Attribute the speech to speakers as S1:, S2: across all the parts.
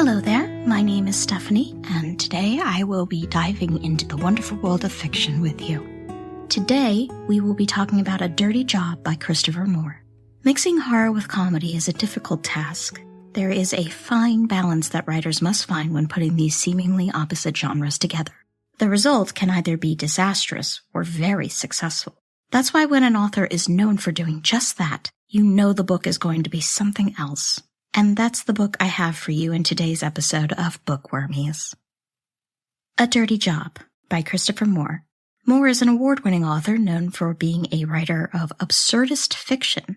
S1: Hello there, my name is Stephanie, and today I will be diving into the wonderful world of fiction with you. Today, we will be talking about A Dirty Job by Christopher Moore. Mixing horror with comedy is a difficult task. There is a fine balance that writers must find when putting these seemingly opposite genres together. The result can either be disastrous or very successful. That's why when an author is known for doing just that, you know the book is going to be something else. And that's the book I have for you in today's episode of Book Wormies. A Dirty Job by Christopher Moore. Moore is an award-winning author known for being a writer of absurdist fiction.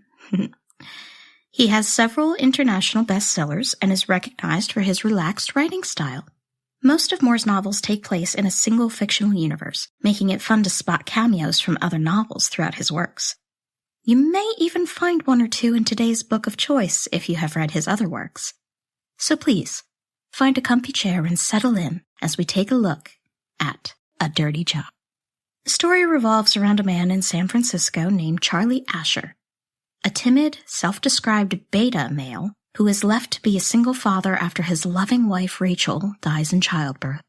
S1: He has several international bestsellers and is recognized for his relaxed writing style. Most of Moore's novels take place in a single fictional universe, making it fun to spot cameos from other novels throughout his works. You may even find one or two in today's book of choice if you have read his other works. So please, find a comfy chair and settle in as we take a look at A Dirty Job. The story revolves around a man in San Francisco named Charlie Asher, a timid, self-described beta male who is left to be a single father after his loving wife Rachel dies in childbirth.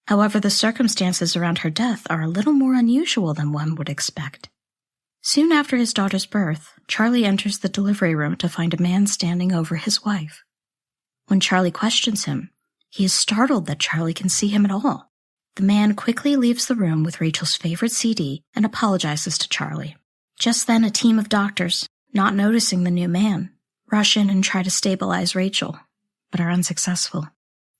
S1: However, the circumstances around her death are a little more unusual than one would expect. Soon after his daughter's birth, Charlie enters the delivery room to find a man standing over his wife. When Charlie questions him, he is startled that Charlie can see him at all. The man quickly leaves the room with Rachel's favorite CD and apologizes to Charlie. Just then, a team of doctors, not noticing the new man, rush in and try to stabilize Rachel, but are unsuccessful.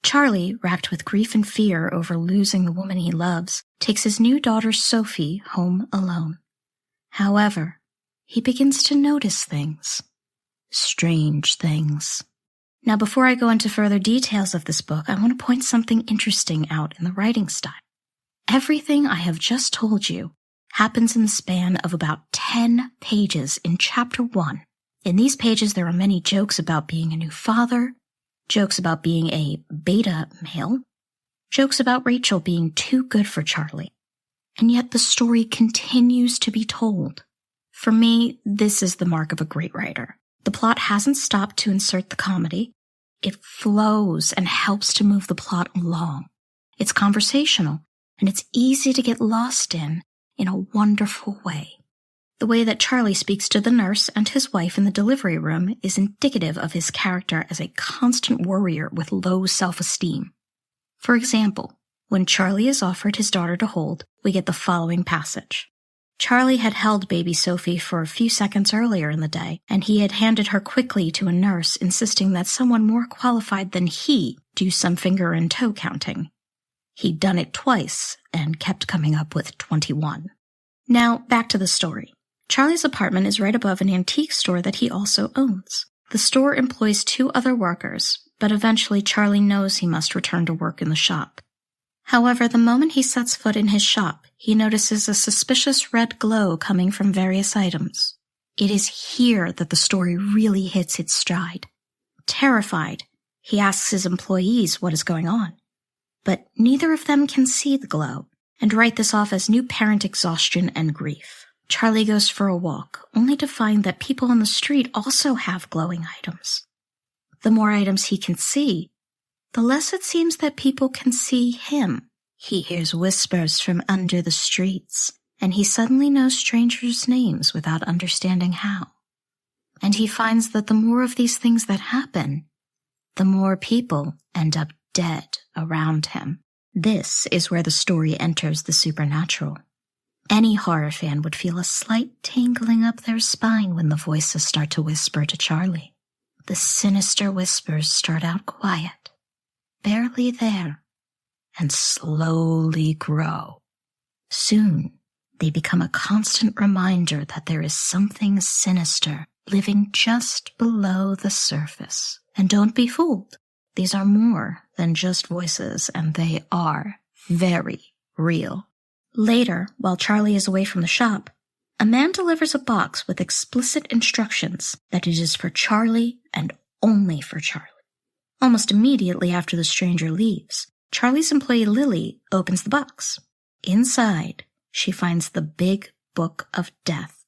S1: Charlie, racked with grief and fear over losing the woman he loves, takes his new daughter Sophie home alone. However, he begins to notice things. Strange things. Now, before I go into further details of this book, I want to point something interesting out in the writing style. Everything I have just told you happens in the span of about 10 pages in Chapter 1. In these pages, there are many jokes about being a new father, jokes about being a beta male, jokes about Rachel being too good for Charlie. And yet the story continues to be told. For me, this is the mark of a great writer. The plot hasn't stopped to insert the comedy. It flows and helps to move the plot along. It's conversational, and it's easy to get lost in a wonderful way. The way that Charlie speaks to the nurse and his wife in the delivery room is indicative of his character as a constant worrier with low self-esteem. For example, when Charlie is offered his daughter to hold, we get the following passage. Charlie had held baby Sophie for a few seconds earlier in the day, and he had handed her quickly to a nurse, insisting that someone more qualified than he do some finger and toe counting. He'd done it twice and kept coming up with 21. Now, back to the story. Charlie's apartment is right above an antique store that he also owns. The store employs 2 other workers, but eventually Charlie knows he must return to work in the shop. However, the moment he sets foot in his shop, he notices a suspicious red glow coming from various items. It is here that the story really hits its stride. Terrified, he asks his employees what is going on. But neither of them can see the glow, and write this off as new parent exhaustion and grief. Charlie goes for a walk, only to find that people on the street also have glowing items. The more items he can see, the less it seems that people can see him. He hears whispers from under the streets, and he suddenly knows strangers' names without understanding how. And he finds that the more of these things that happen, the more people end up dead around him. This is where the story enters the supernatural. Any horror fan would feel a slight tingling up their spine when the voices start to whisper to Charlie. The sinister whispers start out quiet, barely there, and slowly grow. Soon, they become a constant reminder that there is something sinister living just below the surface. And don't be fooled. These are more than just voices, and they are very real. Later, while Charlie is away from the shop, a man delivers a box with explicit instructions that it is for Charlie and only for Charlie. Almost immediately after the stranger leaves, Charlie's employee Lily opens the box. Inside, she finds the Big Book of Death,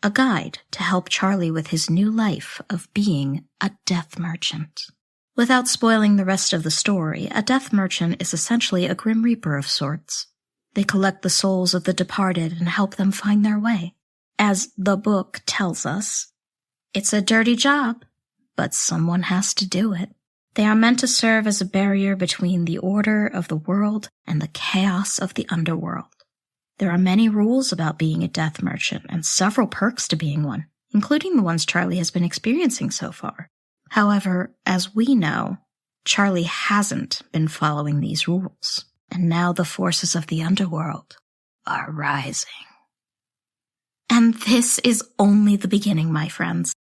S1: a guide to help Charlie with his new life of being a death merchant. Without spoiling the rest of the story, a death merchant is essentially a grim reaper of sorts. They collect the souls of the departed and help them find their way. As the book tells us, it's a dirty job, but someone has to do it. They are meant to serve as a barrier between the order of the world and the chaos of the underworld. There are many rules about being a death merchant and several perks to being one, including the ones Charlie has been experiencing so far. However, as we know, Charlie hasn't been following these rules, and now the forces of the underworld are rising. And this is only the beginning, my friends.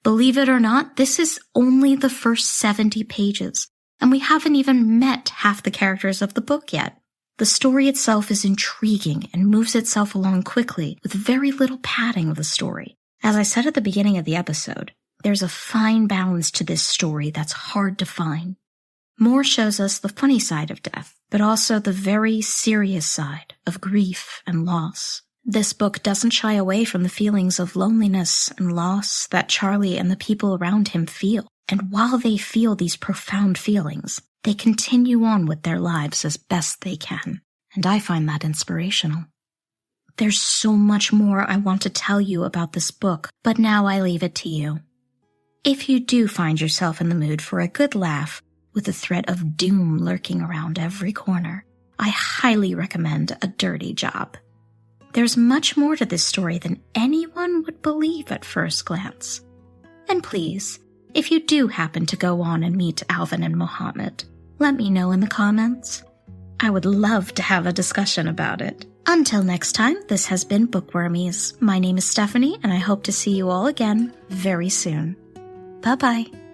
S1: Believe it or not, this is only the first 70 pages, and we haven't even met half the characters of the book yet. The story itself is intriguing and moves itself along quickly with very little padding of the story. As I said at the beginning of the episode, there's a fine balance to this story that's hard to find. Moore shows us the funny side of death, but also the very serious side of grief and loss. This book doesn't shy away from the feelings of loneliness and loss that Charlie and the people around him feel. And while they feel these profound feelings, they continue on with their lives as best they can. And I find that inspirational. There's so much more I want to tell you about this book, but now I leave it to you. If you do find yourself in the mood for a good laugh with the threat of doom lurking around every corner, I highly recommend A Dirty Job. There's much more to this story than anyone would believe at first glance. And please, if you do happen to go on and meet Alvin and Mohammed, let me know in the comments. I would love to have a discussion about it. Until next time, this has been Book Wormies. My name is Stephanie, and I hope to see you all again very soon. Bye-bye.